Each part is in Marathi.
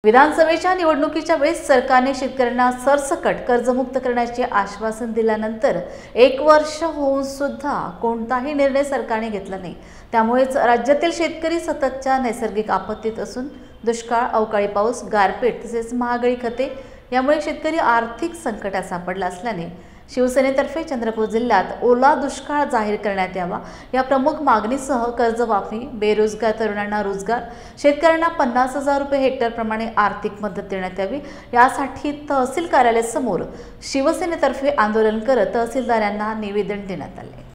विधानसभेच्या निवडणुकीच्या वेळेस सरकारने शेतकऱ्यांना सरसकट कर्जमुक्त करण्याचे आश्वासन दिल्यानंतर 1 वर्ष होऊन सुद्धा कोणताही निर्णय सरकारने घेतला नाही। त्यामुळेच राज्यातील शेतकरी सततच्या नैसर्गिक आपत्तीत असून दुष्काळ, अवकाळी पाऊस, गारपीट तसेच महागडी खते यामुळे शेतकरी आर्थिक संकटात सापडला असल्याने शिवसेनेतर्फे चंद्रपूर जिल्ह्यात ओला दुष्काळ जाहीर करण्यात यावा या प्रमुख मागणीसह कर्जमाफी, बेरोजगार तरुणांना रोजगार, शेतकऱ्यांना 50,000 रुपये हेक्टर प्रमाणे आर्थिक मदत देण्यात यावी यासाठी तहसील कार्यालयासमोर शिवसेनेतर्फे आंदोलन करत तहसीलदारांना निवेदन देण्यात आले।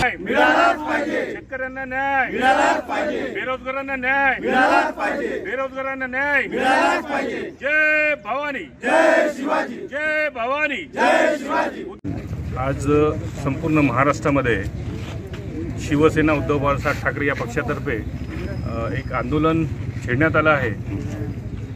शेतकऱ्यांना न्याय मिळालाच पाहिजे, बेरोजगारांना न्याय मिळालाच पाहिजे, बेरोजगारांना न्याय मिळालाच पाहिजे। जय भवानी, जय शिवाजी, जय भवानी, जय शिवाजी। आज संपूर्ण महाराष्ट्रामध्ये शिवसेना उद्धव बाळासाहेब ठाकरे या पक्षातर्फे एक आंदोलन छेडण्यात आलं आहे।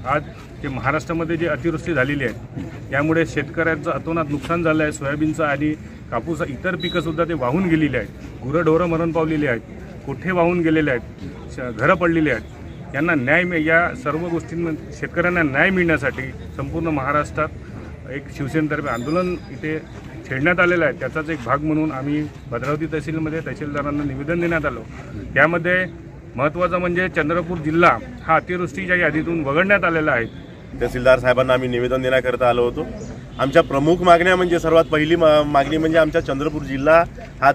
आज ते महाराष्ट्रामध्ये जे अतिवृष्टी झालेली आहे त्यामुळे शेतकऱ्यांचं अतोनात नुकसान झालं आहे। सोयाबीनचं आणि कापूस इतर पिकं सुद्धा ते वाहून गेलेली आहेत। गुरंढोरं मरण पावलेली आहेत, कोठे वाहून गेलेले आहेत, घरं पडलेली आहेत। यांना न्याय या सर्व गोष्टींमध्ये शेतकऱ्यांना न्याय मिळण्यासाठी संपूर्ण महाराष्ट्रात एक शिवसेनेतर्फे आंदोलन इथे छेडण्यात आलेलं आहे। त्याचाच एक भाग म्हणून आम्ही भद्रावती तहसीलमध्ये तहसीलदारांना निवेदन देण्यात आलं। त्यामध्ये महत्त्वाचं म्हणजे चंद्रपूर जिल्हा हा अतिवृष्टीच्या यादीतून वगळण्यात आलेला आहे। तहसीलदार साहेबांना आम्ही निवेदन देण्याकरता आलो होतो। आमच्या प्रमुख मागण्या म्हणजे सर्वात पहिली मागणी म्हणजे आमचा चंद्रपूर जिल्हा हा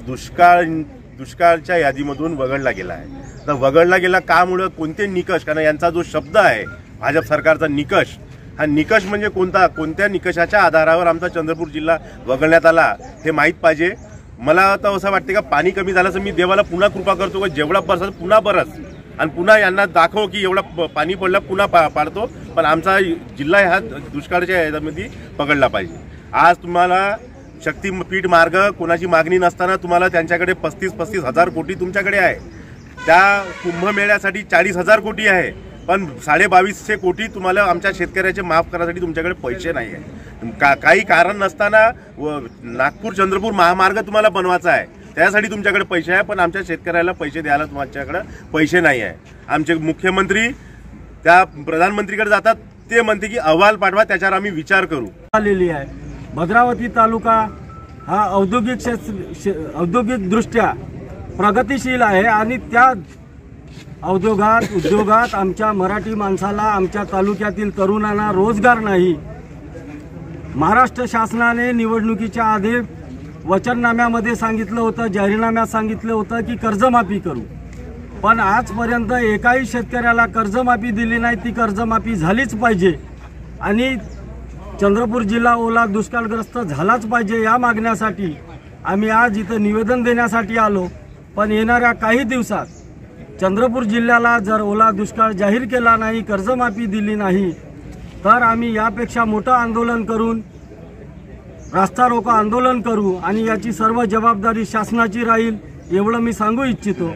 दुष्काळच्या यादीमधून वगळला गेला आहे। तर वगळला गेला कामुळे कोणते निकष, कारण यांचा जो शब्द आहे भाजप सरकारचा निकष, हा निकष म्हणजे कोणत्या निकषाच्या आधारावर आमचा चंद्रपूर जिल्हा वगळण्यात आला हे माहीत पाहिजे। मला तर असं वाटते का पाणी कमी झालं तर मी देवाला पुन्हा कृपा करतो की जेवढा बरस पुन्हा बरस आणि पुन्हा यांना दाखव की एवढा पाणी पडलं पुन्हा पाडतो, पण आमचा जिल्हा हा दुष्काळाच्या याच्यामध्ये पकडला पाहिजे। आज तुम्हाला शक्तीपीठ मार्ग कोणाची मागणी नसताना तुम्हाला त्यांच्याकडे 35 हजार कोटी तुमच्याकडे आहे। त्या कुंभमेळ्यासाठी 40,000 कोटी आहे, पण 2250 कोटी तुम्हाला आमच्या शेतकऱ्याचे माफ करण्यासाठी तुमच्याकडे पैसे नाही आहे। काही कारण नसताना नागपूर चंद्रपूर महामार्ग तुम्हाला बनवायचा आहे, त्यासाठी तुमच्याकडे पैसे आहे, पण आमच्या शेतकऱ्याला पैसे द्यायला तुमच्याकडे पैसे नाही आहे। आमचे मुख्यमंत्री त्या प्रधानमंत्रीकडे जातात, ते म्हणते की अहवाल पाठवा, त्याच्यावर आम्ही विचार करू। आलेली आहे भद्रावती तालुका हा औद्योगिक दृष्ट्या प्रगतिशील आहे आणि त्या उद्योगात आमच्या मराठी माणसाला, आमच्या तालुक्यातील तरुणांना रोजगार नाही। महाराष्ट्र शासनाने निवडणुकीच्या आधी वचननाम्यामध्ये सांगितलं होतं, जाहीरनाम्यात सांगितलं होतं की कर्जमाफी करू, पण आजपर्यंत एकाही शेतकऱ्याला कर्जमाफी दिली नाही। ती कर्जमाफी झालीच पाहिजे आणि चंद्रपूर जिल्हा ओला दुष्काळग्रस्त झालाच पाहिजे या मागण्यासाठी आम्ही आज इथं निवेदन देण्यासाठी आलो। पण येणाऱ्या काही दिवसात चंद्रपूर जिल्ह्याला जर ओला दुष्काळ जाहीर केला नाही, कर्जमाफी दिली नाही, तर आम्ही यापेक्षा मोठं आंदोलन करून रास्ता रोको आंदोलन करू आणि याची सर्व जबाबदारी शासनाची राहील एवढं मी सांगू इच्छितो।